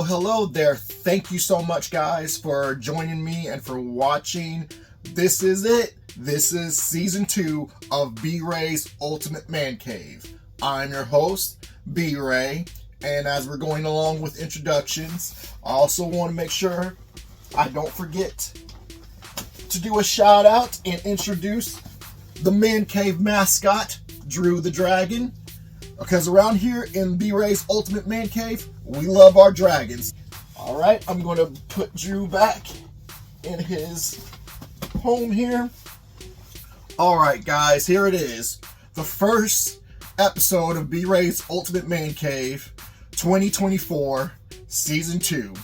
Hello there. Thank you so much, guys, for joining me and for watching. This is it. This is season 2 of B-Ray's Ultimate Man Cave. I'm your host, B-Ray, and as we're going along with introductions, I also want to make sure I don't forget to do a shout out and introduce the Man Cave mascot, Drew the Dragon. Because around here in B-Ray's Ultimate Man Cave, we love our dragons. Alright, I'm going to put Drew back in his home here. Alright guys, here it is. The first episode of B-Ray's Ultimate Man Cave 2024 Season 2.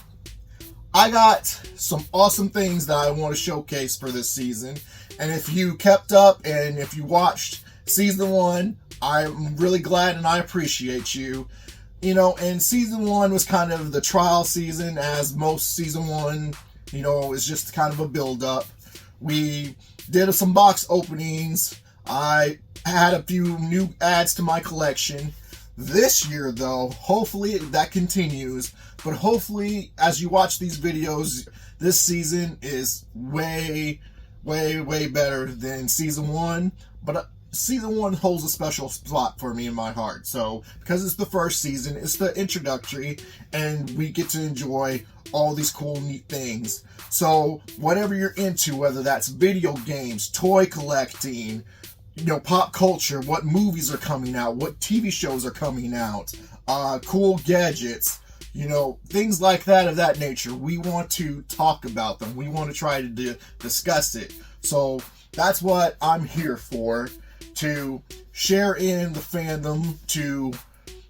I got some awesome things that I want to showcase for this season. And if you kept up and if you watched Season 1, I'm really glad and I appreciate you. You know, and Season 1 was kind of the trial season, as most Season 1, you know, is just kind of a build-up. We did some box openings. I had a few new adds to my collection. This year, though, hopefully that continues. But hopefully, as you watch these videos, this season is way better than Season 1. But Season 1 holds a special spot for me in my heart. So, because it's the first season, it's the introductory, and we get to enjoy all these cool, neat things. So, whatever you're into, whether that's video games, toy collecting, you know, pop culture, what movies are coming out, what TV shows are coming out, cool gadgets, you know, things like that of that nature. We want to talk about them. We want to try to discuss it. So, that's what I'm here for. To share in the fandom, to,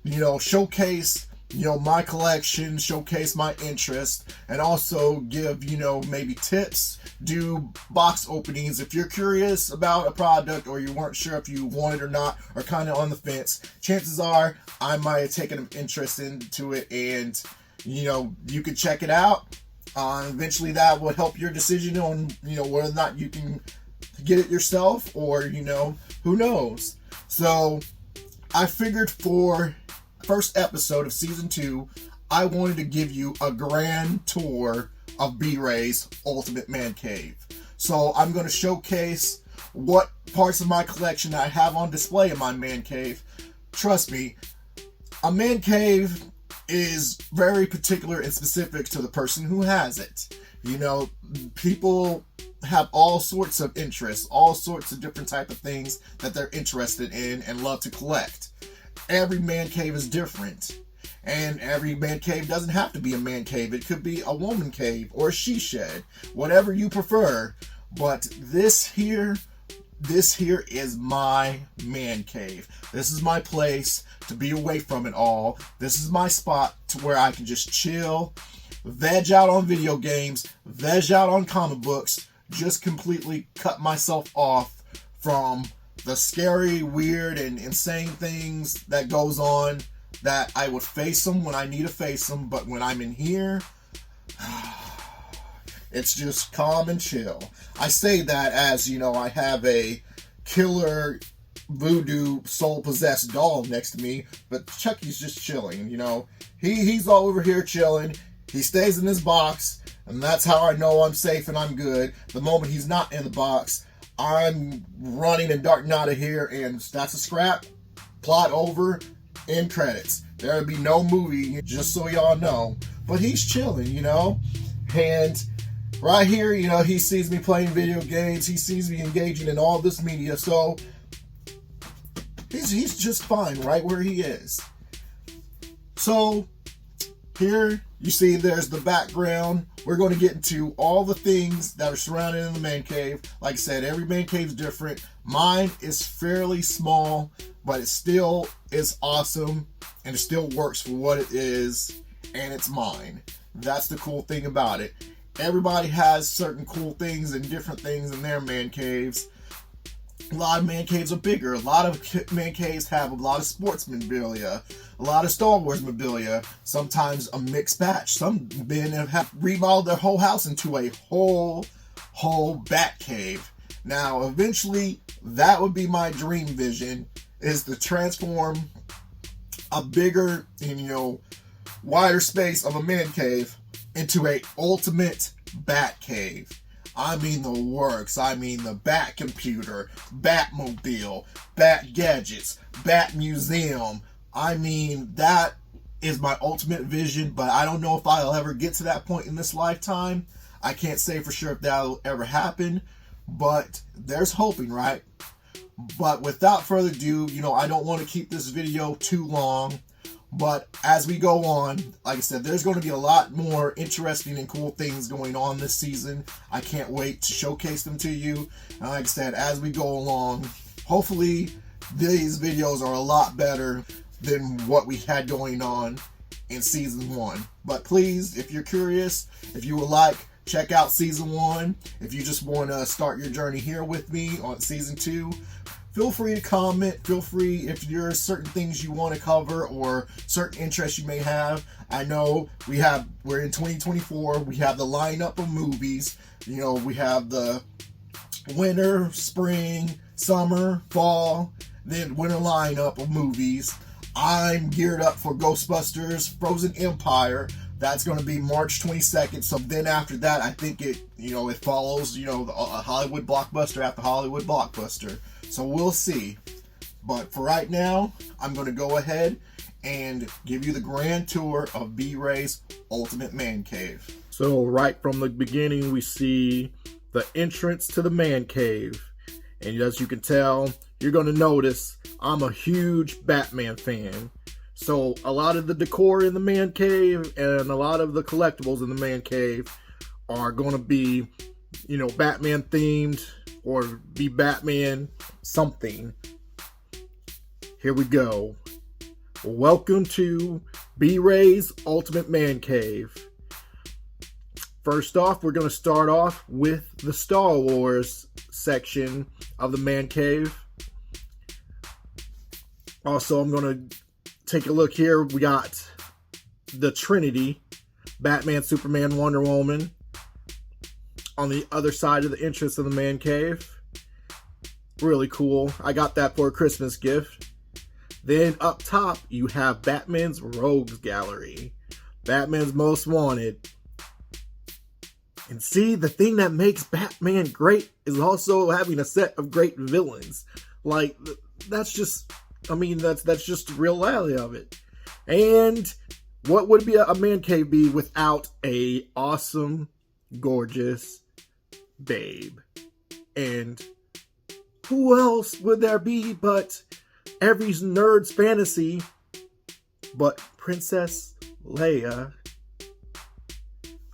you know, showcase, you know, my collection, showcase my interest, and also give, you know, maybe tips, do box openings. If you're curious about a product or you weren't sure if you want it or not, or kind of on the fence, chances are I might have taken an interest into it, and, you know, you could check it out. Eventually that would help your decision on, you know, whether or not you can get it yourself, or, you know, who knows. So I figured for first episode of season 2, I wanted to give you a grand tour of B-Ray's Ultimate Man Cave. So I'm going to showcase what parts of my collection I have on display in my man cave. Trust me, a man cave is very particular and specific to the person who has it. You know, people have all sorts of interests, all sorts of different type of things that they're interested in and love to collect. Every man cave is different, and every man cave doesn't have to be a man cave. It could be a woman cave or a she shed, whatever you prefer. But this here is my man cave. This is my place to be away from it all. This is my spot to where I can just chill, veg out on video games, veg out on comic books, just completely cut myself off from the scary, weird, and insane things that goes on, that I would face them when I need to face them, but when I'm in here, it's just calm and chill. I say that as, you know, I have a killer voodoo soul-possessed doll next to me, but Chucky's just chilling, you know. He's all over here chilling. He stays in his box, and that's how I know I'm safe and I'm good. The moment he's not in the box, I'm running and darting out of here, and that's a scrap. Plot over, end credits. There'll be no movie, just so y'all know. But he's chilling, you know. And right here, you know, he sees me playing video games. He sees me engaging in all this media. So He's just fine right where he is. So here you see there's the background. We're going to get into all the things that are surrounded in the man cave. Like I said, every man cave is different. Mine is fairly small, but it still is awesome, and it still works for what it is, and it's mine. That's the cool thing about it. Everybody has certain cool things and different things in their man caves. A lot of man caves are bigger. A lot of man caves have a lot of sports memorabilia, a lot of Star Wars memorabilia, sometimes a mixed batch. Some men have remodeled their whole house into a whole bat cave. Now, eventually, that would be my dream vision, is to transform a bigger and, wider space of a man cave into a ultimate bat cave. I mean the works. I mean the Bat Computer, Batmobile, Bat Gadgets, Bat Museum. I mean, that is my ultimate vision, but I don't know if I'll ever get to that point in this lifetime. I can't say for sure if that'll ever happen, but there's hoping, right? But without further ado, I don't want to keep this video too long. But as we go on, like I said, there's going to be a lot more interesting and cool things going on this season. I can't wait to showcase them to you. And like I said, as we go along, hopefully these videos are a lot better than what we had going on in Season 1. But please, if you're curious, if you would like, check out Season 1. If you just want to start your journey here with me on Season 2, feel free to comment. Feel free if there's certain things you want to cover or certain interests you may have. I know we're in 2024. We have the lineup of movies. We have the winter, spring, summer, fall, then winter lineup of movies. I'm geared up for Ghostbusters Frozen Empire. That's going to be March 22nd. So then after that, I think it follows, the Hollywood blockbuster after Hollywood blockbuster. So we'll see. But for right now, I'm going to go ahead and give you the grand tour of B-Ray's Ultimate Man Cave. So right from the beginning, we see the entrance to the man cave. And as you can tell, you're going to notice I'm a huge Batman fan. So a lot of the decor in the man cave and a lot of the collectibles in the man cave are going to be, Batman themed or be Batman something. Here we go. Welcome to B-Ray's Ultimate Man Cave. First off, we're going to start off with the Star Wars section of the man cave. Also, I'm going to take a look here. We got the Trinity, Batman, Superman, Wonder Woman, on the other side of the entrance of the man cave. Really cool. I got that for a Christmas gift. Then up top, you have Batman's Rogues Gallery, Batman's Most Wanted. And see, the thing that makes Batman great is also having a set of great villains. Like, that's just the reality of it. And what would be a man cave be without a awesome, gorgeous babe? And who else would there be but every nerd's fantasy but Princess Leia?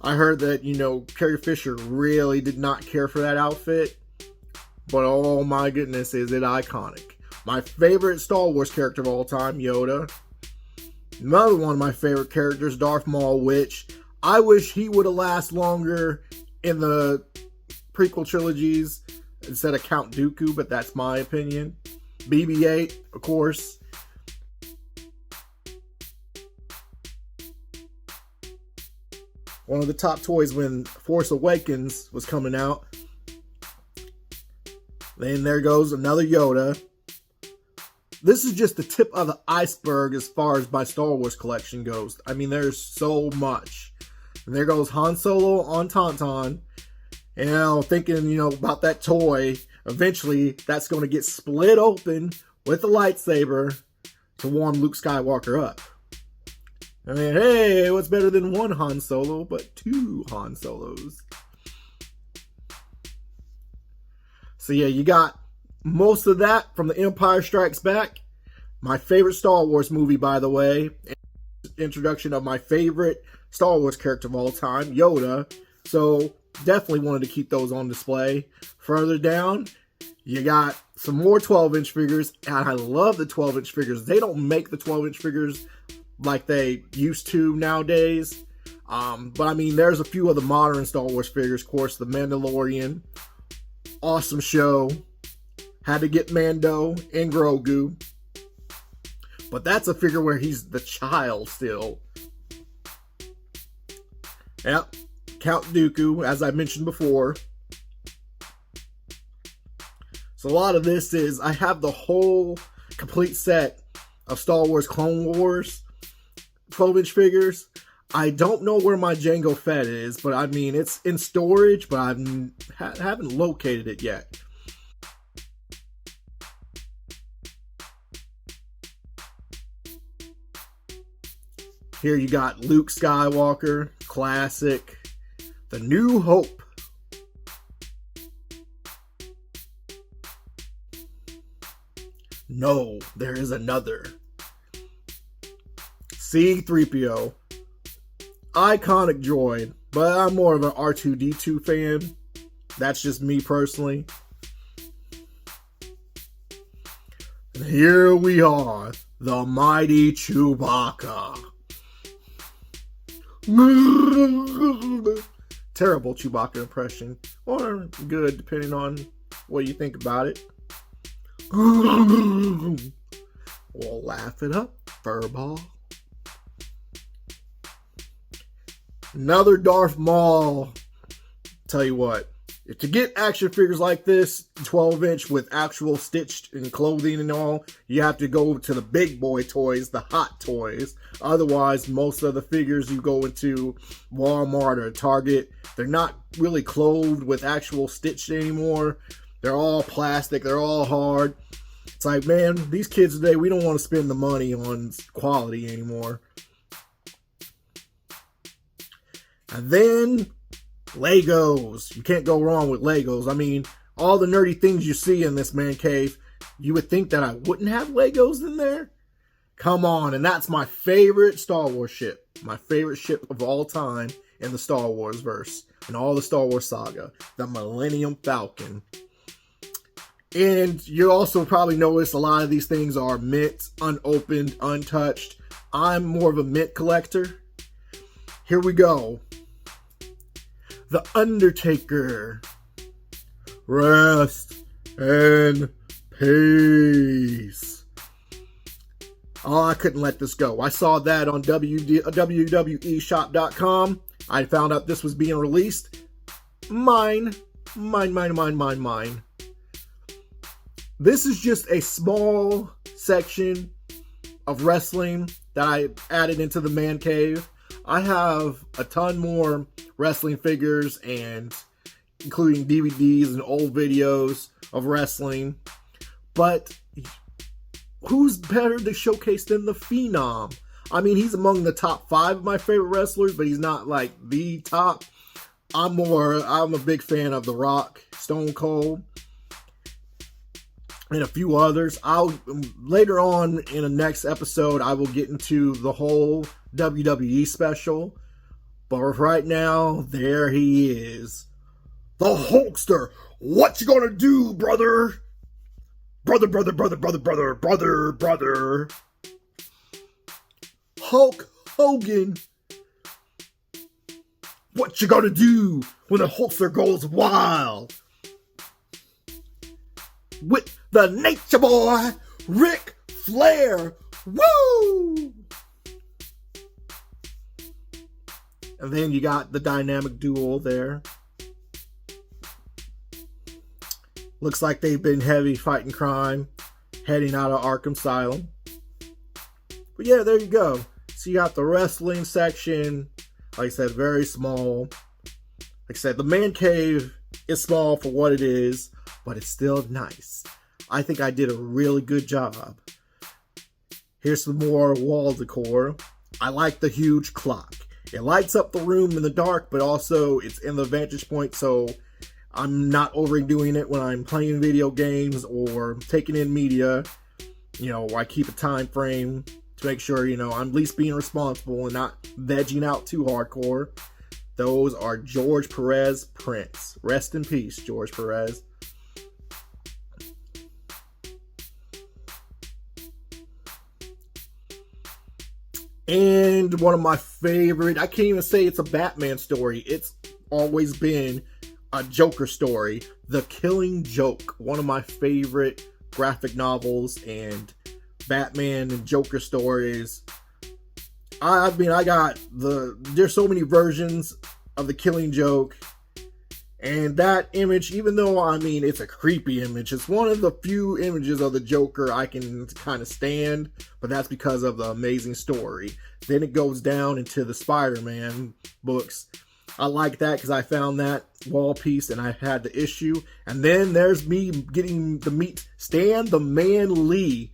I heard that, Carrie Fisher really did not care for that outfit. But oh my goodness, is it iconic. My favorite Star Wars character of all time, Yoda. Another one of my favorite characters, Darth Maul, which I wish he would have lasted longer in the prequel trilogies instead of Count Dooku, but that's my opinion. BB-8, of course. One of the top toys when Force Awakens was coming out. Then there goes another Yoda. This is just the tip of the iceberg as far as my Star Wars collection goes. I mean, there's so much. And there goes Han Solo on Tauntaun. And thinking, about that toy. Eventually, that's going to get split open with a lightsaber to warm Luke Skywalker up. I mean, hey, what's better than one Han Solo, but two Han Solos? So yeah, you got most of that from The Empire Strikes Back. My favorite Star Wars movie, by the way. Introduction of my favorite Star Wars character of all time, Yoda. So definitely wanted to keep those on display. Further down, you got some more 12-inch figures, and I love the 12-inch figures. They don't make the 12-inch figures like they used to nowadays. But I mean, there's a few of the modern Star Wars figures. Of course, the Mandalorian. Awesome show. Had to get Mando and Grogu. But that's a figure where he's the child still. Yep. Count Dooku, as I mentioned before. So a lot of this is, I have the whole complete set of Star Wars Clone Wars 12-inch figures. I don't know where my Jango Fett is, but I mean, it's in storage, but I haven't located it yet. Here you got Luke Skywalker, classic. The New Hope. No, there is another. C-3PO. Iconic droid, but I'm more of an R2-D2 fan. That's just me personally. And here we are, the mighty Chewbacca. Terrible Chewbacca impression, or good depending on what you think about it. We'll laugh it up, furball. Another Darth Maul. Tell you what, to get action figures like this, 12-inch with actual stitched and clothing and all, you have to go to the big boy toys, the hot toys. Otherwise, most of the figures you go into Walmart or Target, they're not really clothed with actual stitched anymore. They're all plastic, they're all hard. It's like, man, these kids today, we don't want to spend the money on quality anymore. And then, Legos. You can't go wrong with Legos. I mean, all the nerdy things you see in this man cave, you would think that I wouldn't have Legos in there? Come on, and that's my favorite Star Wars ship. My favorite ship of all time in the Star Wars verse. And all the Star Wars saga. The Millennium Falcon. And you also probably notice a lot of these things are mint, unopened, untouched. I'm more of a mint collector. Here we go. The Undertaker. Rest in peace. Oh, I couldn't let this go. I saw that on WWEshop.com. I found out this was being released. Mine. This is just a small section of wrestling that I added into the man cave. I have a ton more wrestling figures, and including DVDs and old videos of wrestling. But who's better to showcase than the Phenom? I mean, he's among the top 5 of my favorite wrestlers, but he's not like the top. I'm a big fan of The Rock, Stone Cold, and a few others. Later on in the next episode, I will get into the whole WWE special. But right now, there he is. The Hulkster. What you gonna do, brother? Brother. Hulk Hogan. What you gonna do when the Hulkster goes wild? With the Nature Boy, Ric Flair. Woo! And then you got the dynamic duo there. Looks like they've been heavy fighting crime, heading out of Arkham Asylum. But yeah, there you go. So you got the wrestling section. Like I said, very small. Like I said, the man cave is small for what it is, but it's still nice. I think I did a really good job. Here's some more wall decor. I like the huge clock. It lights up the room in the dark, but also it's in the vantage point, so I'm not overdoing it when I'm playing video games or taking in media. I keep a time frame to make sure, I'm at least being responsible and not vegging out too hardcore. Those are George Perez prints. Rest in peace, George Perez. And one of my favorite, I can't even say it's a Batman story. It's always been a Joker story. The Killing Joke. One of my favorite graphic novels and Batman and Joker stories. There's so many versions of The Killing Joke. And that image, even though, it's a creepy image, it's one of the few images of the Joker I can kind of stand, but that's because of the amazing story. Then it goes down into the Spider-Man books. I like that because I found that wall piece and I had the issue. And then there's me getting to meet Stan the Man Lee.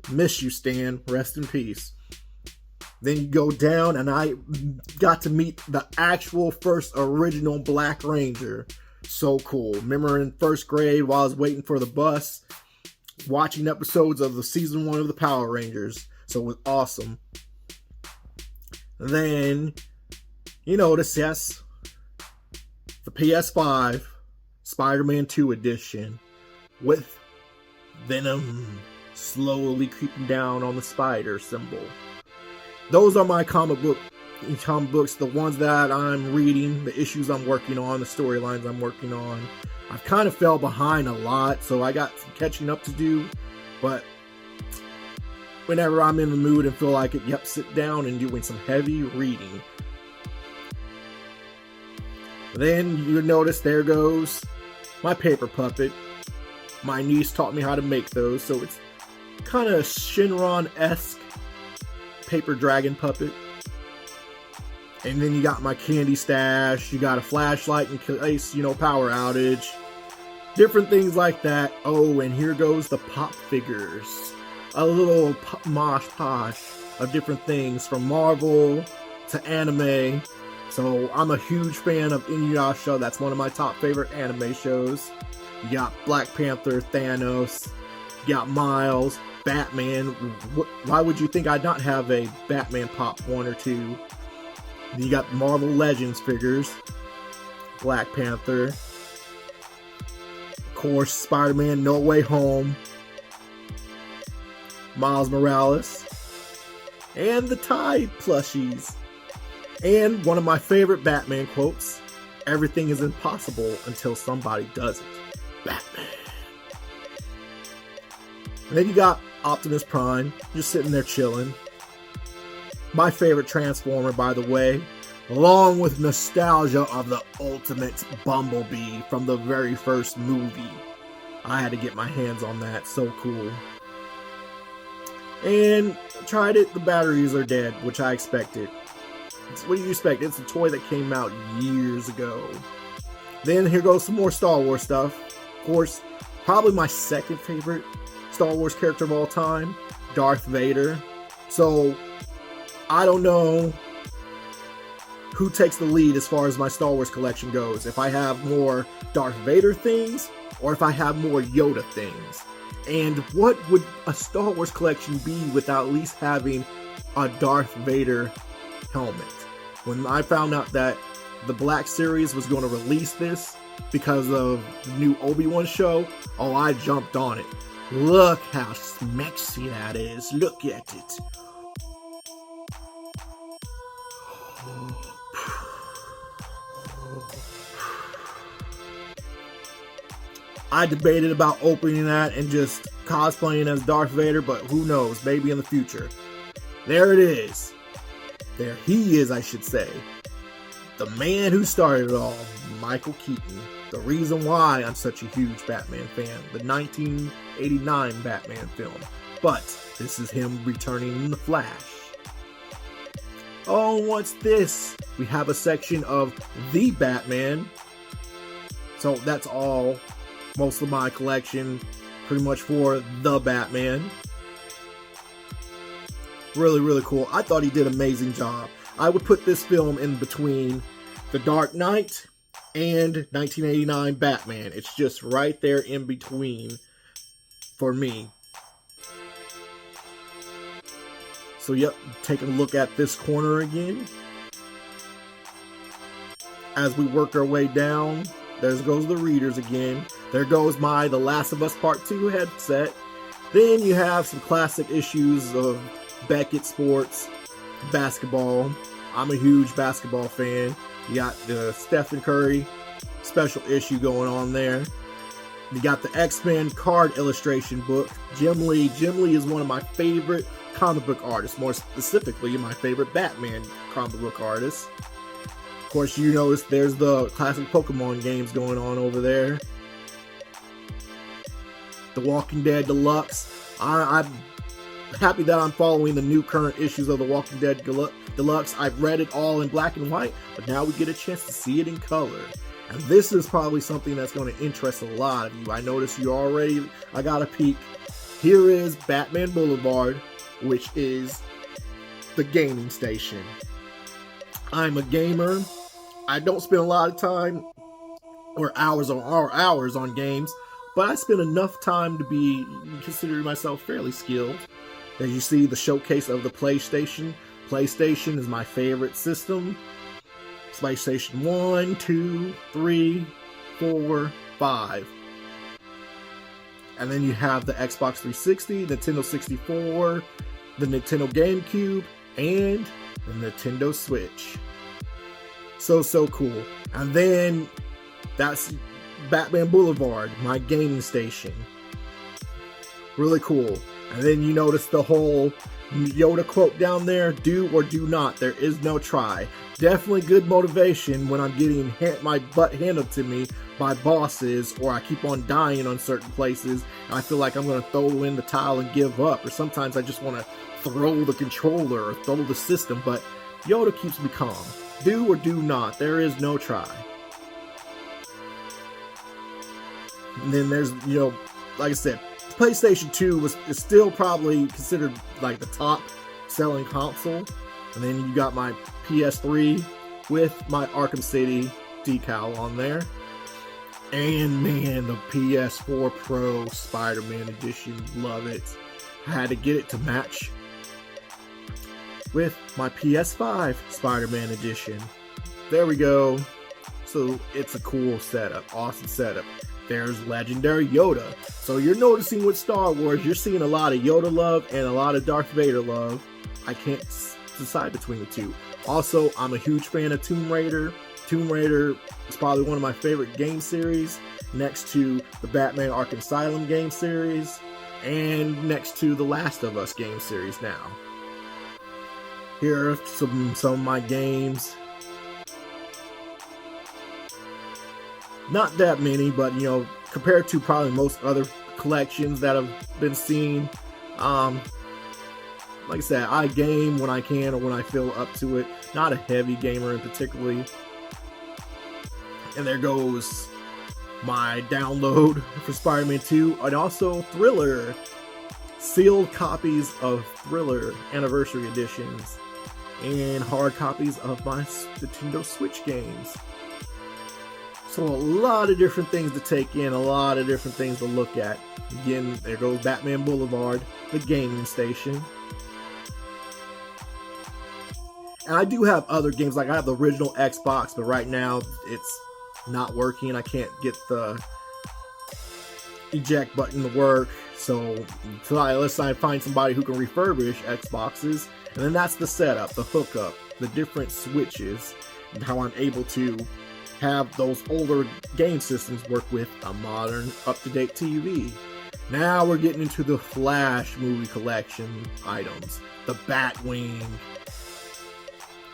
Miss you, Stan. Rest in peace. Then you go down and I got to meet the actual first original Black Ranger. So cool. Remember in first grade while I was waiting for the bus, watching episodes of the season 1 of the Power Rangers. So it was awesome. Then, the PS5 Spider-Man 2 edition with Venom slowly creeping down on the spider symbol. Those are my comic books, the ones that I'm reading, the issues I'm working on, the storylines I'm working on. I've kind of fell behind a lot, so I got some catching up to do, but whenever I'm in the mood and feel like it, sit down and doing some heavy reading. Then you notice there goes my paper puppet. My niece taught me how to make those, so it's kind of Shinron-esque paper dragon puppet. And then you got my candy stash, you got a flashlight in case, power outage. Different things like that. Oh, and here goes the pop figures. A little mosh posh of different things from Marvel to anime. So I'm a huge fan of Inuyasha. That's one of my top favorite anime shows. You got Black Panther, Thanos, you got Miles, Batman. Why would you think I'd not have a Batman pop 1 or 2? You got Marvel Legends figures, Black Panther, of course, Spider-Man No Way Home, Miles Morales, and the Tide plushies. And one of my favorite Batman quotes, everything is impossible until somebody does it. Batman. And then you got Optimus Prime, just sitting there chilling. My favorite Transformer, by the way, along with nostalgia of the ultimate Bumblebee from the very first movie. I had to get my hands on that, so cool. And tried it, the batteries are dead, which I expected. What do you expect? It's a toy that came out years ago. Then here goes some more Star Wars stuff. Of course, probably my second favorite Star Wars character of all time, Darth Vader. So, I don't know who takes the lead as far as my Star Wars collection goes. If I have more Darth Vader things, or if I have more Yoda things. And what would a Star Wars collection be without at least having a Darth Vader helmet? When I found out that the Black Series was going to release this because of the new Obi-Wan show, oh, I jumped on it. Look how smexy that is. Look at it. I debated about opening that and just cosplaying as Darth Vader, but who knows, maybe in the future. There it is. There he is, I should say. The man who started it all, Michael Keaton. The reason why I'm such a huge Batman fan. The 1989 Batman film. But this is him returning in the Flash. Oh, what's this? We have a section of the Batman. So that's all. Most of my collection pretty much for the Batman. Really, really cool. I thought he did an amazing job. I would put this film in between The Dark Knight and 1989 Batman. It's just right there in between for me. So yep, taking a look at this corner again. As we work our way down, there goes the readers again. There goes my The Last of Us Part 2 headset. Then you have some classic issues of Beckett Sports, basketball. I'm a huge basketball fan. You got the Stephen Curry special issue going on there. You got the X-Men card illustration book. Jim Lee. Jim Lee is one of my favorite comic book artists. More specifically, my favorite Batman comic book artist. Of course, you notice there's the classic Pokemon games going on over there. The Walking Dead Deluxe. I'm happy that I'm following the new current issues of The Walking Dead Deluxe. I've read it all in black and white, but now we get a chance to see it in color. And this is probably something that's going to interest a lot of you. I noticed I got a peek. Here is Batman Boulevard, which is the gaming station. I'm a gamer. I don't spend a lot of time or hours on games, but I spend enough time to be considering myself fairly skilled. As you see, the showcase of the PlayStation. PlayStation is my favorite system. PlayStation 1, 2, 3, 4, 5. And then you have the Xbox 360, Nintendo 64, the Nintendo GameCube, and the Nintendo Switch. So cool. And then that's Batman Boulevard, my gaming station. Really cool. And then you notice the whole Yoda quote down there, do or do not, there is no try. Definitely good motivation when I'm getting my butt handed to me by bosses, or I keep on dying on certain places and I feel like I'm going to throw in the towel and give up, or sometimes I just want to throw the controller or throw the system, but Yoda keeps me calm. Do or do not, there is no try. And then there's, like I said, PlayStation 2 is still probably considered like the top selling console. And then you got my PS3 with my Arkham City decal on there. And man, the PS4 Pro Spider-Man edition, love it. I had to get it to match with my PS5 Spider-Man edition. There we go. So it's a cool setup, awesome setup. There's Legendary Yoda. So you're noticing with Star Wars, you're seeing a lot of Yoda love and a lot of Darth Vader love. I can't decide between the two. Also, I'm a huge fan of Tomb Raider. Tomb Raider is probably one of my favorite game series, next to the Batman Arkham Asylum game series, and next to the Last of Us game series now. Here are some of my games. Not that many, but compared to probably most other collections that have been seen, like I said, I game when I can or when I feel up to it. Not a heavy gamer in particularly. And there goes my download for Spider-Man 2, and also Thriller. Sealed copies of Thriller Anniversary Editions, and hard copies of my Nintendo Switch games. So a lot of different things to take in, a lot of different things to look at. Again, there goes Batman Boulevard, the gaming station. And I do have other games, like I have the original Xbox, but right now it's not working. I can't get the eject button to work. So unless I find somebody who can refurbish Xboxes, and then that's the setup, the hookup, the different switches, and how I'm able to have those older game systems work with a modern, up-to-date TV. Now we're getting into the Flash movie collection items. The Batwing,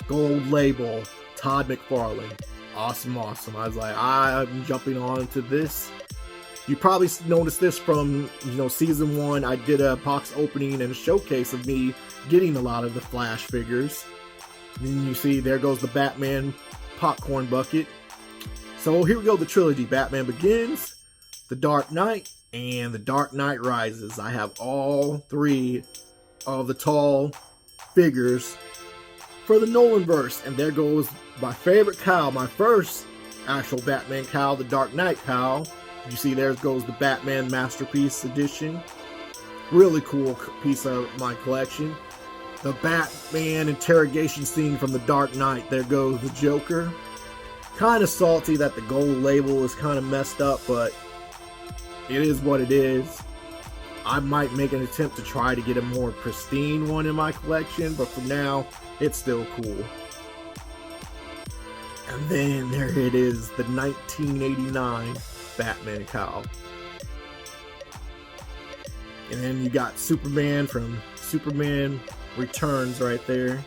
Gold Label, Todd McFarlane. Awesome. I was like, I'm jumping on to this. You probably noticed this from, season 1. I did a box opening and a showcase of me getting a lot of the Flash figures. And then you see, there goes the Batman popcorn bucket. So here we go, the trilogy. Batman Begins, The Dark Knight, and The Dark Knight Rises. I have all 3 of the tall figures for the Nolanverse. And there goes my favorite cowl, my first actual Batman cowl, the Dark Knight cowl. You see, there goes the Batman Masterpiece Edition. Really cool piece of my collection. The Batman interrogation scene from The Dark Knight. There goes the Joker. Kind of salty that the gold label is kind of messed up, but it is what it is. I might make an attempt to try to get a more pristine one in my collection, but for now, it's still cool. And then there it is, the 1989 Batman cowl. And then you got Superman from Superman Returns right there.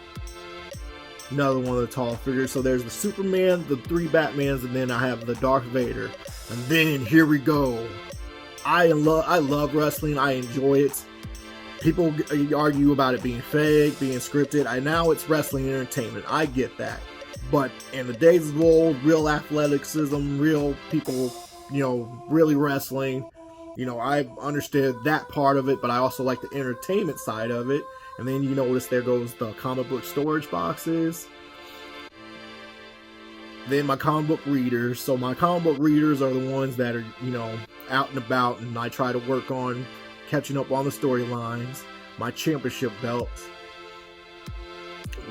Another one of the tall figures. So there's the Superman, the 3 Batmans, and then I have the Darth Vader. And then here we go. I love wrestling. I enjoy it. People argue about it being fake, being scripted. Now it's wrestling entertainment. I get that. But in the days of old, real athleticism, real people, really wrestling. I understood that part of it, but I also like the entertainment side of it. And then you notice there goes the comic book storage boxes. Then my comic book readers. So my comic book readers are the ones that are, out and about, and I try to work on catching up on the storylines. My championship belts.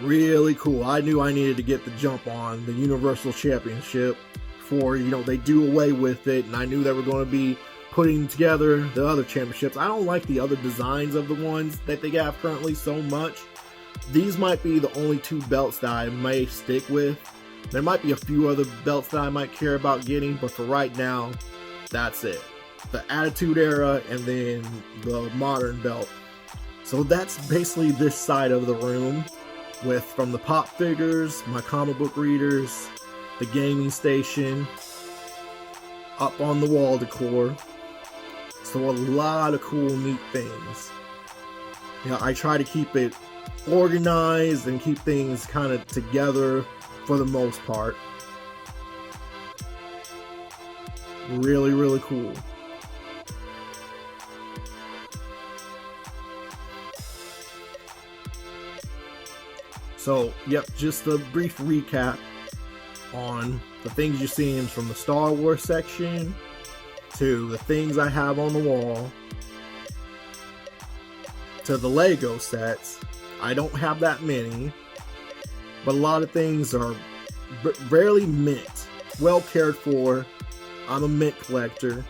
Really cool. I knew I needed to get the jump on the Universal Championship before, they do away with it, and I knew they were going to be putting together the other championships. I don't like the other designs of the ones that they have currently so much. These might be the only 2 belts that I may stick with. There might be a few other belts that I might care about getting, but for right now, that's it. The Attitude Era and then the modern belt. So that's basically this side of the room, with from the pop figures, my comic book readers, the gaming station, up on the wall decor. So a lot of cool, neat things. I try to keep it organized and keep things kind of together for the most part. Really, really cool. So, yep, just a brief recap on the things you're seeing from the Star Wars section to the things I have on the wall to the Lego sets. I don't have that many, but a lot of things are rarely mint, well cared for. I'm a mint collector.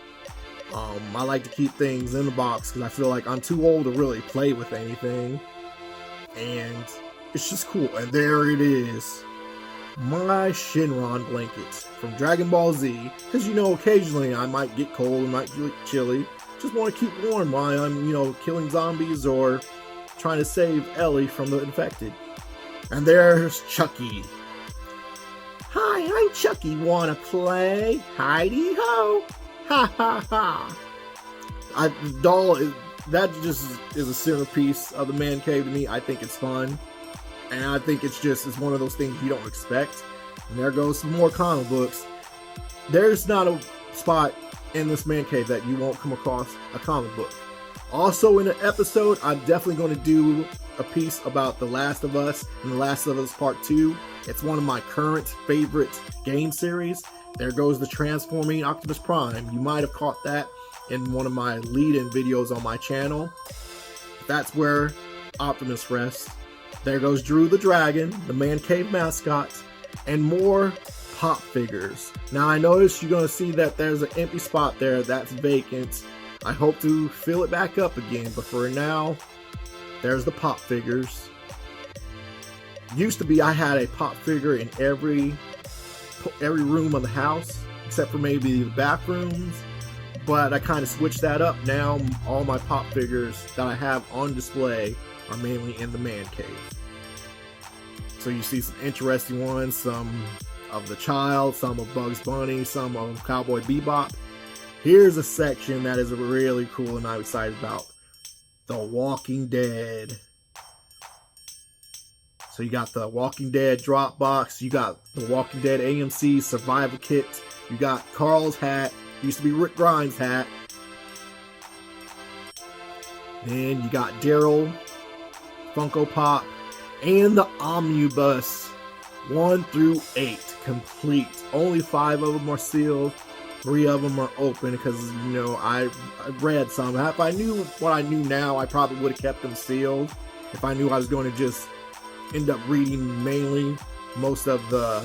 I like to keep things in the box because I feel like I'm too old to really play with anything, and it's just cool. And there it is, my Shinron blanket from Dragon Ball Z, because occasionally I might get cold, I might get chilly, just want to keep warm while I'm killing zombies or trying to save Ellie from the infected. And there's Chucky. Hi, I'm Chucky. Wanna play? Hidey ho! Ha ha ha! The doll that just is a centerpiece of the man cave to me. I think it's fun, and I think it's one of those things you don't expect. And there goes some more comic books. There's not a spot in this man cave that you won't come across a comic book. Also in an episode, I'm definitely going to do a piece about The Last of Us and The Last of Us Part 2. It's one of my current favorite game series. There goes the transforming Optimus Prime. You might have caught that in one of my lead-in videos on my channel. That's where Optimus rests. There goes Drew the Dragon, the man cave mascot, and more pop figures. Now I noticed you're going to see that there's an empty spot there that's vacant. I hope to fill it back up again, but for now, there's the pop figures. Used to be I had a pop figure in every room of the house, except for maybe the bathrooms, but I kind of switched that up. Now all my pop figures that I have on display are mainly in the man cave. So you see some interesting ones, some of the Child, some of Bugs Bunny, some of Cowboy Bebop. Here's a section that is really cool and I'm excited about. The Walking Dead. So you got the Walking Dead drop box, you got the Walking Dead AMC survival kit, you got Carl's hat, used to be Rick Grimes' hat. Then you got Daryl, Funko Pop, and the Omnibus 1 through 8 complete. Only 5 of them are sealed. 3 of them are open because, I read some. If I knew what I knew now, I probably would have kept them sealed. if I knew I was going to just end up reading mainly most of the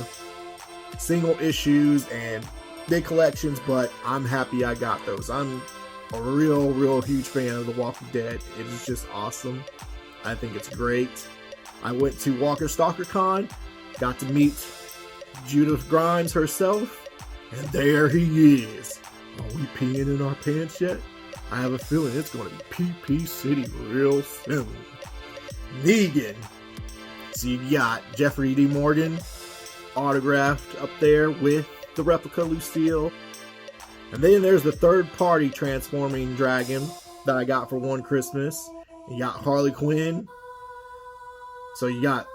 single issues and big collections, but I'm happy I got those. I'm a real huge fan of The Walking Dead. It is just awesome. I think it's great. I went to Walker Stalker Con, got to meet Judith Grimes herself, and there he is. Are we peeing in our pants yet? I have a feeling it's going to be PP City real soon. Negan. So you got Jeffrey D. Morgan autographed up there with the replica Lucille. And then there's the third party transforming dragon that I got for one Christmas. You got Harley Quinn. So you got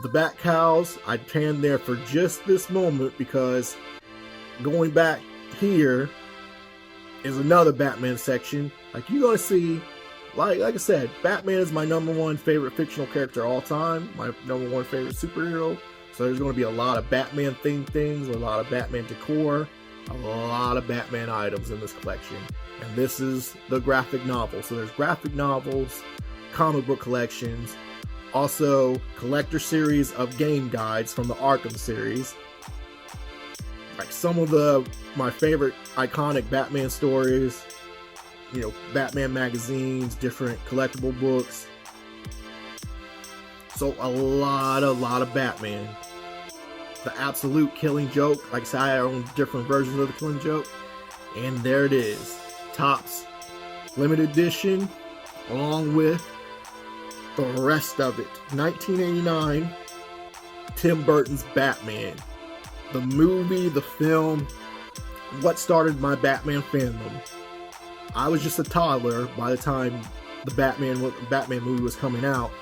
the Bat Cows. I panned there for just this moment because going back here is another Batman section. Like you're going to see, like I said, Batman is my #1 favorite fictional character of all time. My #1 favorite superhero. So there's going to be a lot of Batman themed things, a lot of Batman decor, a lot of Batman items in this collection. And this is the graphic novel. So there's graphic novels, comic book collections, also collector series of game guides from the Arkham series. Like some of my favorite iconic Batman stories, you know, Batman magazines, different collectible books. So a lot of Batman. The Absolute Killing Joke. Like I said, I own different versions of the Killing Joke. And there it is. Topps limited edition, along with the rest of it. 1989, Tim Burton's Batman. The movie, the film, what started my Batman fandom. I was just a toddler by the time the Batman movie was coming out.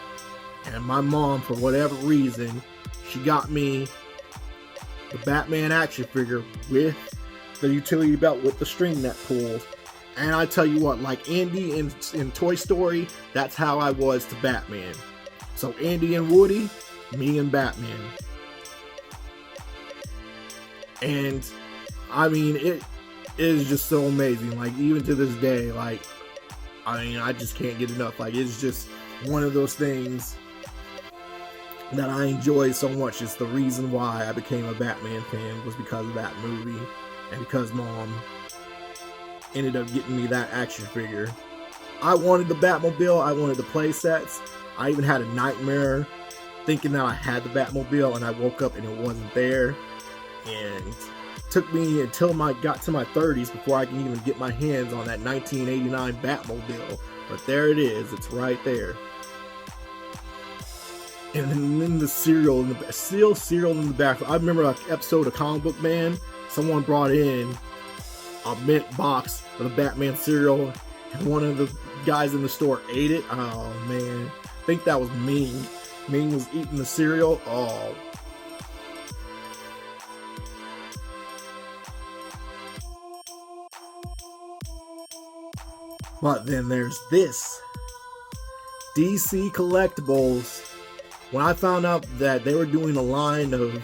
And my mom, for whatever reason, she got me the Batman action figure with the utility belt with the string that pulls. And I tell you what, like Andy in Toy Story, that's how I was to Batman. So Andy and Woody, me and Batman. And I mean, it is just so amazing. Like even to this day, like, I mean, I just can't get enough. Like it's just one of those things that I enjoy so much. It's the reason why I became a Batman fan, was because of that movie and because Mom ended up getting me that action figure. I wanted the Batmobile, I wanted the play sets. I even had a nightmare thinking that I had the Batmobile, and I woke up and it wasn't there. And it took me until I got to my 30s before I can even get my hands on that 1989 Batmobile. But there it is, it's right there. And then the cereal in the back. I remember an episode of Comic Book Man. Someone brought in a mint box of the Batman cereal, and one of the guys in the store ate it. Oh man, I think that was Ming. Ming was eating the cereal. Oh. But then there's this. DC Collectibles. When I found out that they were doing a line of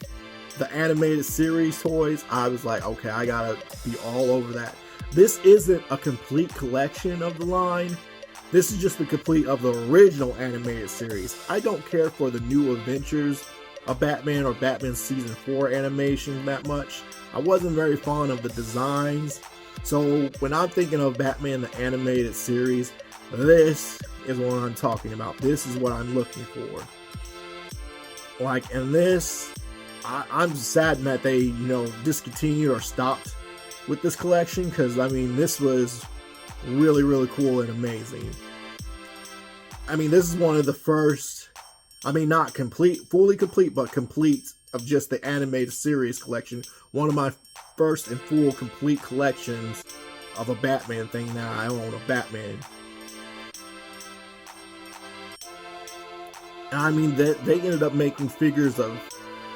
the animated series toys, I was like, okay, I gotta be all over that. This isn't a complete collection of the line. This is just the complete of the original animated series. I don't care for the new adventures of Batman or Batman Season 4 animation that much. I wasn't very fond of the designs. So when I'm thinking of Batman the animated series, this is what I'm talking about. This is what I'm looking for. Like, and this, I'm saddened that they, you know, discontinued or stopped with this collection, because I mean, this was really cool and amazing. I mean, this is one of the first, I mean, not fully complete, but complete of just the animated series collection. One of my first and full complete collections of a Batman thing that I own, a Batman. And I mean, they ended up making figures of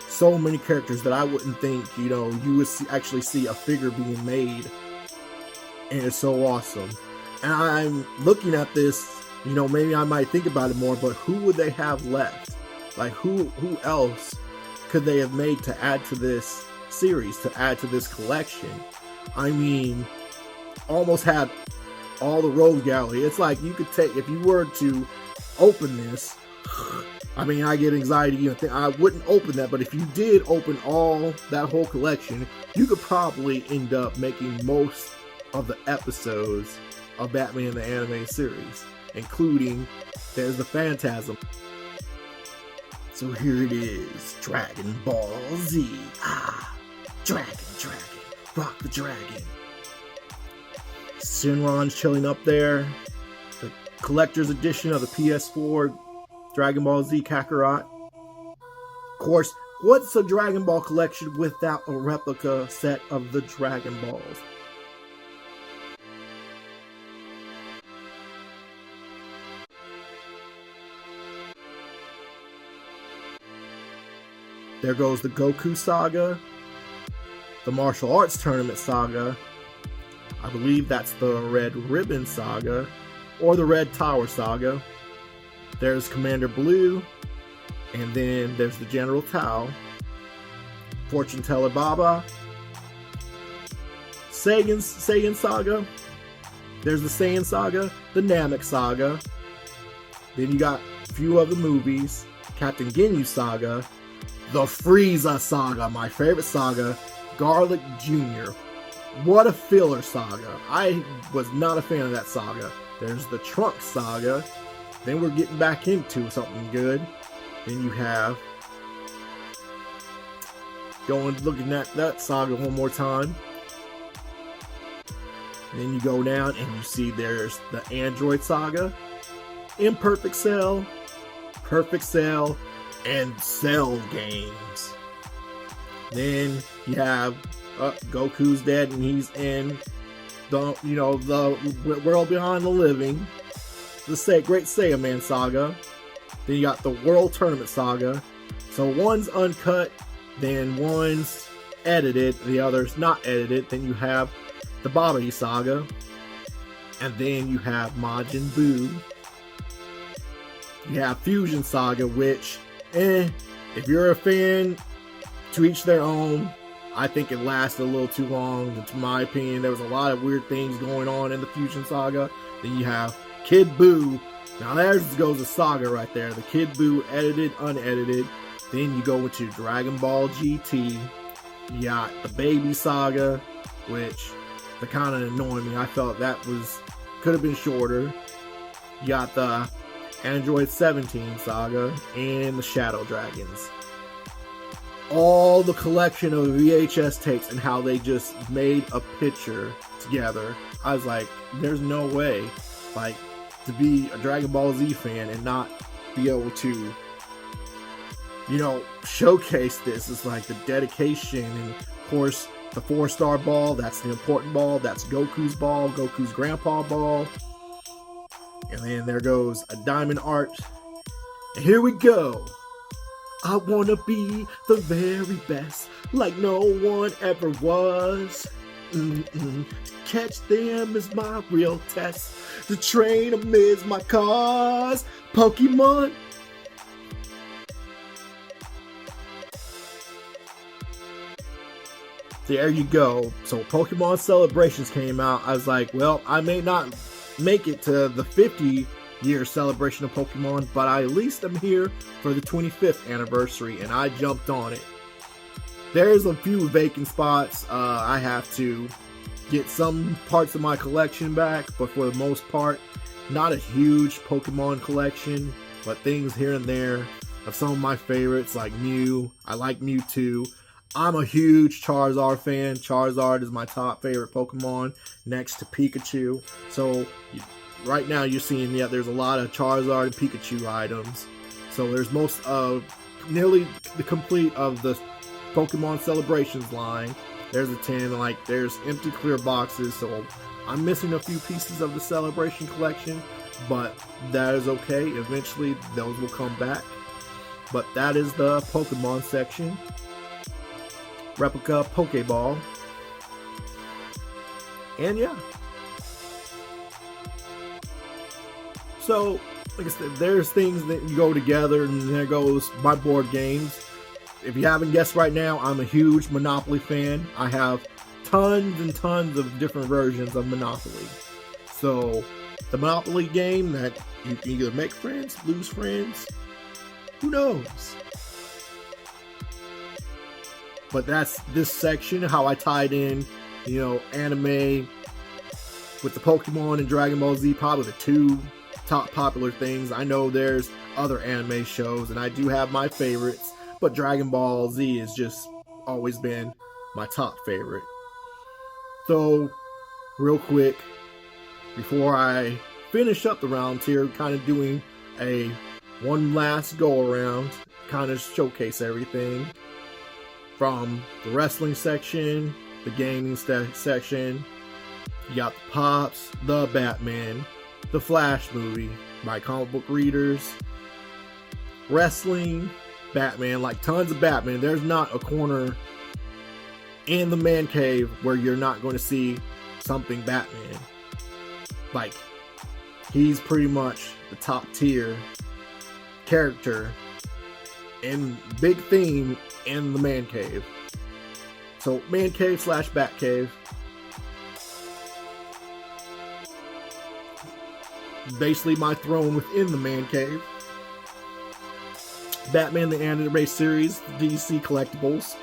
so many characters that I wouldn't think, you know, you would actually see a figure being made. And it's so awesome. And I'm looking at this, you know, maybe I might think about it more, but who would they have left? Like, who else could they have made to add to this series, to add to this collection? I mean, almost had all the Rogue Gallery. It's like you could take, if you were to open this, I mean, I get anxiety even think I wouldn't open that, but if you did open that whole collection, you could probably end up making most of the episodes of Batman the Animated Series, including there's the Phantasm. So here it is, Dragon Ball Z. Dragon, rock the dragon. Shenron's chilling up there. The collector's edition of the PS4 Dragon Ball Z Kakarot. Of course, what's a Dragon Ball collection without a replica set of the Dragon Balls? There goes the Goku saga, the Martial Arts Tournament saga. I believe that's the Red Ribbon saga, or the Red Tower saga. There's Commander Blue, and then there's the General Tao, Fortune Teller Baba, Saiyan saga. There's the Saiyan saga, the Namek saga. Then you got a few other movies, Captain Ginyu saga, the Frieza saga, my favorite saga, Garlic Jr. What a filler saga. I was not a fan of that saga. There's the Trunks saga. Then we're getting back into something good. Then you have looking at that saga one more time. Then you go down and you see there's the Android saga, Imperfect Cell, Perfect Cell, and Cell games. Then you have Goku's dead and he's in the world beyond the living, the Great Saiyaman saga. Then you got the World Tournament saga. So one's uncut, then one's edited, the other's not edited. Then you have the Babidi saga, and then you have Majin Buu. You have Fusion saga, which if you're a fan, to each their own. I think it lasted a little too long. To my opinion, there was a lot of weird things going on in the Fusion saga. Then you have Kid Buu. Now there goes a saga right there. The Kid Buu edited, unedited. Then you go into Dragon Ball GT. You got the Baby saga, which that kind of annoyed me. I felt that could have been shorter. You got the Android 17 saga and the Shadow Dragons. All the collection of VHS tapes and how they just made a picture together. I was like, there's no way, to be a Dragon Ball Z fan and not be able to, showcase this. It's like the dedication, and of course, the 4-star ball, that's the important ball. That's Goku's ball, Goku's grandpa ball. And then there goes a Diamond Art. And here we go. I wanna be the very best, like no one ever was. Catch them is my real test. To train them is my cause. Pokemon. There you go. So Pokemon Celebrations came out. I was like, well, I may not make it to the 50-year celebration of Pokemon, but I at least am here for the 25th anniversary, and I jumped on it. There's a few vacant spots. I have to get some parts of my collection back, but for the most part, not a huge Pokemon collection, but things here and there of some of my favorites, like Mew. I like Mewtwo. I'm a huge Charizard fan. Charizard is my top favorite Pokemon next to Pikachu. So right now you're seeing, there's a lot of Charizard and Pikachu items. So there's nearly the complete of the Pokemon Celebrations line. There's a 10, there's empty clear boxes. So I'm missing a few pieces of the Celebration collection, but that is okay. Eventually those will come back. But that is the Pokemon section. Replica Pokeball. And yeah. So, like I said, there's things that go together, and there goes my board games. If you haven't guessed right now, I'm a huge Monopoly fan. I have tons and tons of different versions of Monopoly. So, the Monopoly game that you can either make friends, lose friends, who knows? But that's this section, how I tied in, anime with the Pokemon and Dragon Ball Z, probably the two top popular things. I know there's other anime shows, and I do have my favorites, but Dragon Ball Z has just always been my top favorite. So, real quick, before I finish up the rounds here, kind of doing a one last go around, kind of showcase everything from the wrestling section, the gaming section. You got the Pops, the Batman, the Flash movie, my comic book readers, wrestling, Batman, like tons of Batman. There's not a corner in the man cave where you're not going to see something Batman. Like, he's pretty much the top tier character and big theme in the man cave. So, man cave / bat cave. Basically my throne within the man cave. Batman the Animated Series, the DC Collectibles.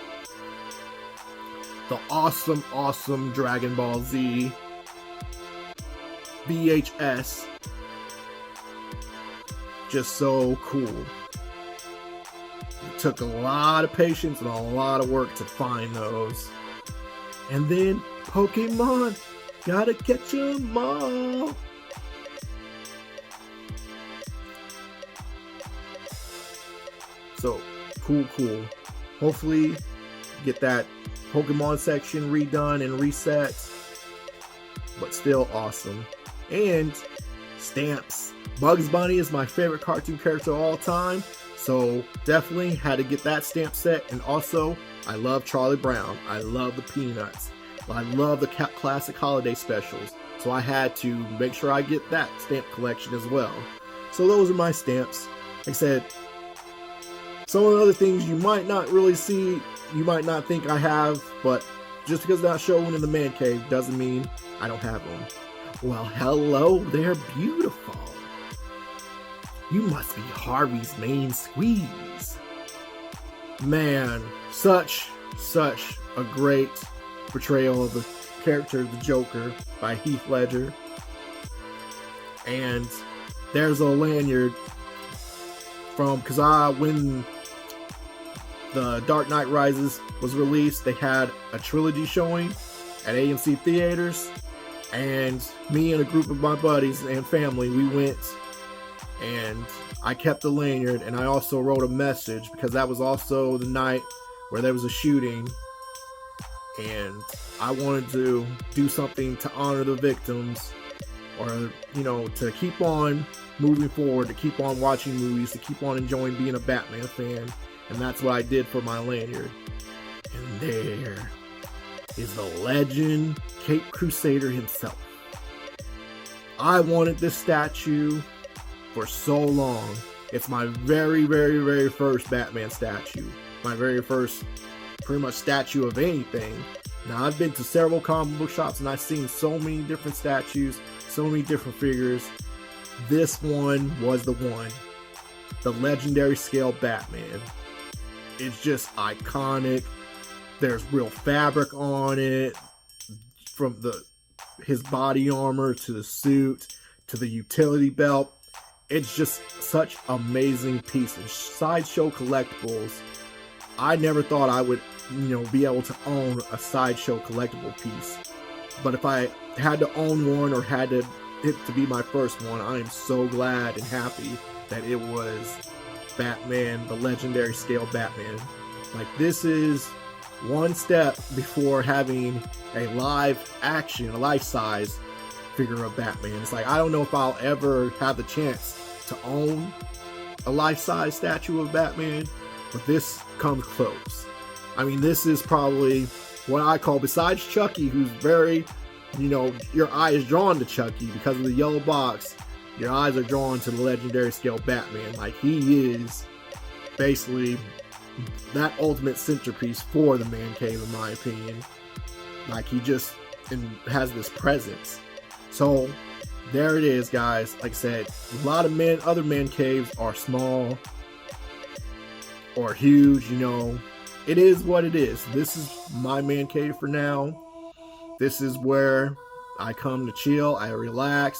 The awesome Dragon Ball Z VHS. Just so cool. It took a lot of patience and a lot of work to find those. And then Pokemon. Gotta catch 'em all. So, cool. Hopefully, get that Pokemon section redone and reset. But still awesome. And stamps. Bugs Bunny is my favorite cartoon character of all time. So, definitely had to get that stamp set. And also, I love Charlie Brown. I love the Peanuts. I love the classic holiday specials. So, I had to make sure I get that stamp collection as well. So, those are my stamps. Like I said, some of the other things you might not really see, you might not think I have, but just because they're not showing in the man cave doesn't mean I don't have them. Well, hello there, beautiful. You must be Harvey's main squeeze. Man, such a great portrayal of the character the Joker by Heath Ledger. And there's a lanyard from, when the Dark Knight Rises was released, they had a trilogy showing at AMC theaters, and me and a group of my buddies and family, we went, and I kept the lanyard, and I also wrote a message, because that was also the night where there was a shooting, and I wanted to do something to honor the victims, or to keep on moving forward, to keep on watching movies, to keep on enjoying being a Batman fan. And that's what I did for my lanyard. And there is the legend Caped Crusader himself. I wanted this statue for so long. It's my very first Batman statue. My very first pretty much statue of anything. Now, I've been to several comic book shops and I've seen so many different statues, so many different figures. This one was the one. The legendary scale Batman. It's just iconic. There's real fabric on it. From his body armor to the suit to the utility belt. It's just such amazing piece. And Sideshow Collectibles, I never thought I would, be able to own a Sideshow collectible piece. But if I had to own one or had it to be my first one, I am so glad and happy that it was Batman, the legendary scale Batman. Like, this is one step before having a life-size figure of Batman. It's like, I don't know if I'll ever have the chance to own a life-size statue of Batman, but this comes close. I mean, this is probably what I call, besides Chucky, who's very, your eye is drawn to Chucky because of the yellow box. Your eyes are drawn to the legendary scale Batman. Like, he is basically that ultimate centerpiece for the man cave, in my opinion. Like, he just has this presence. So, there it is, guys. Like I said, a lot of other man caves are small or huge, you know. It is what it is. This is my man cave for now. This is where I come to chill, I relax.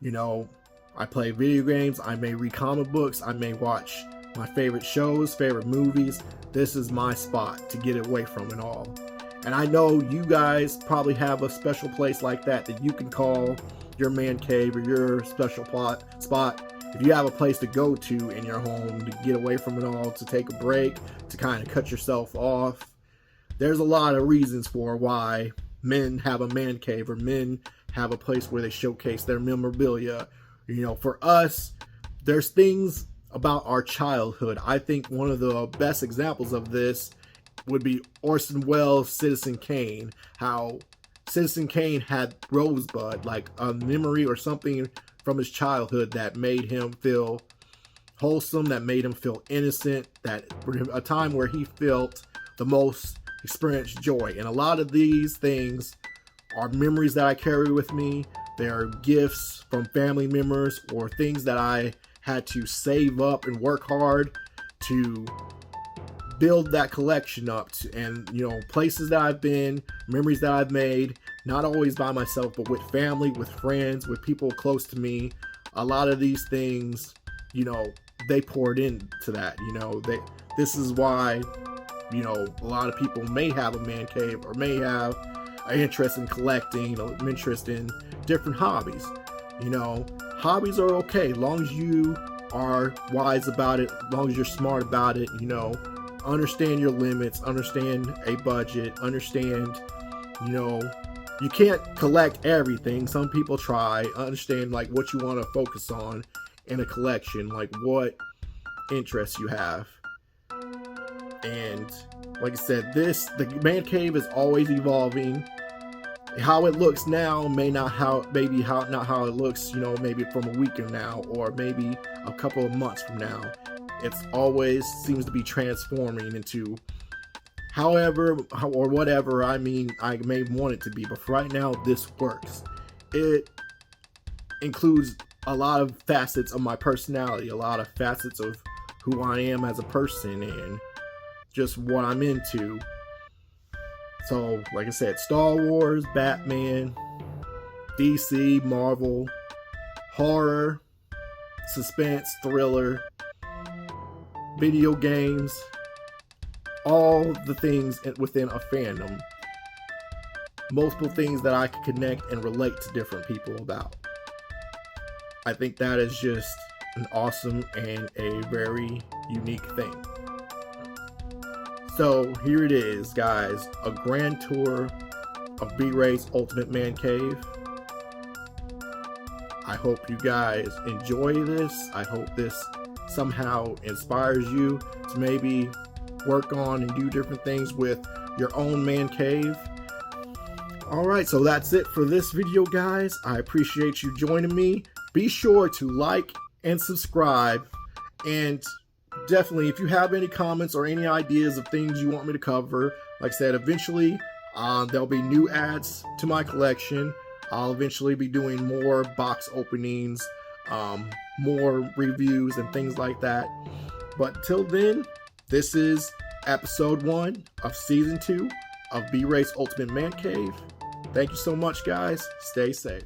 You know, I play video games, I may read comic books, I may watch my favorite shows, favorite movies. This is my spot to get away from it all. And I know you guys probably have a special place like that you can call your man cave or your special spot. If you have a place to go to in your home to get away from it all, to take a break, to kind of cut yourself off. There's a lot of reasons for why men have a man cave or men have a place where they showcase their memorabilia. You know, for us, there's things about our childhood. I think one of the best examples of this would be Orson Welles' Citizen Kane. How Citizen Kane had Rosebud, like a memory or something from his childhood that made him feel wholesome, that made him feel innocent, that a time where he felt the most experienced joy. And a lot of these things are memories that I carry with me. They are gifts from family members or things that I had to save up and work hard to build that collection up to, and you know, places that I've been, memories that I've made, not always by myself, but with family, with friends, with people close to me. A lot of these things, you know, they poured into that. You know, this is why, you know, a lot of people may have a man cave or may have an interest in collecting, an interest in different hobbies. You know, hobbies are okay, as long as you are wise about it, as long as you're smart about it, you know, understand your limits, understand a budget, understand, you know, you can't collect everything. Some people try, understand like what you want to focus on in a collection, like what interests you have. And like I said, the man cave is always evolving. How it looks now may not not how it looks, you know, maybe from a week from now or maybe a couple of months from now. It's always seems to be transforming into however or whatever I may want it to be. But for right now, this works. It includes a lot of facets of my personality, a lot of facets of who I am as a person and just what I'm into. So, like I said, Star Wars, Batman, DC, Marvel, horror, suspense, thriller, video games, all the things within a fandom. Multiple things that I can connect and relate to different people about. I think that is just an awesome and a very unique thing. So here it is, guys, a grand tour of B-Ray's Ultimate Man Cave. I hope you guys enjoy this. I hope this somehow inspires you to maybe work on and do different things with your own man cave. Alright, so that's it for this video, guys. I appreciate you joining me. Be sure to like and subscribe, and definitely, if you have any comments or any ideas of things you want me to cover, like I said, eventually there'll be new adds to my collection. I'll eventually be doing more box openings, more reviews and things like that. But till then, this is episode 1 of season 2 of B-Ray's Ultimate Man Cave. Thank you so much, guys. Stay safe.